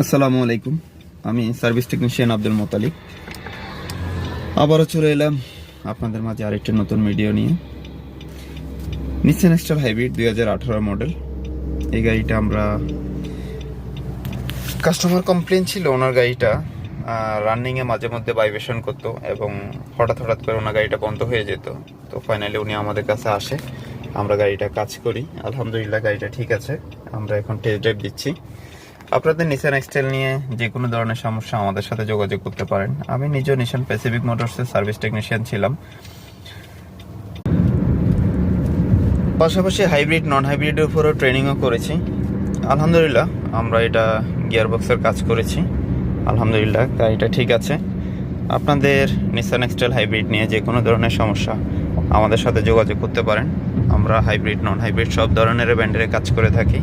আসসালামু আলাইকুম। আমি সার্ভিস টেকনিশিয়ান আব্দুল মোতালিব। আবারও চলে এলাম আপনাদের মাঝে আরেকটি নতুন ভিডিও নিয়ে। Nissan X Trail hybrid 2018 model. এই গাড়িটা আমরা কাস্টমার কমপ্লেন ছিল ওনার গাড়িটা রানিংয়ে মাঝে মধ্যে ভাইব্রেশন করতো এবং হঠাৎ করে ওনার গাড়িটা বন্ধ হয়ে যেত। তো ফাইনালি উনি আমাদের কাছে আসে, আমরা গাড়িটা কাজ করি। আলহামদুলিল্লাহ গাড়িটা ঠিক আছে। আমরা এখন টেস্ট ড্রাইভ দিচ্ছি। আপনাদের নিসান এক্সটেল নিয়ে যে কোনো ধরনের সমস্যা আমাদের সাথে যোগাযোগ করতে পারেন। আমি নিজেও নিসান প্যাসিফিক মোটরসের সার্ভিস টেকনিশিয়ান ছিলাম, পাশাপাশি হাইব্রিড নন হাইব্রিডের উপরও ট্রেনিংও করেছি। আলহামদুলিল্লাহ আমরা এটা গিয়ারবক্সের কাজ করেছি। আলহামদুলিল্লাহ গাড়িটা ঠিক আছে। আপনাদের নিসান এক্সটেল হাইব্রিড নিয়ে যে কোনো ধরনের সমস্যা আমাদের সাথে যোগাযোগ করতে পারেন। আমরা হাইব্রিড নন হাইব্রিড সব ধরনের ব্র্যান্ডের কাজ করে থাকি।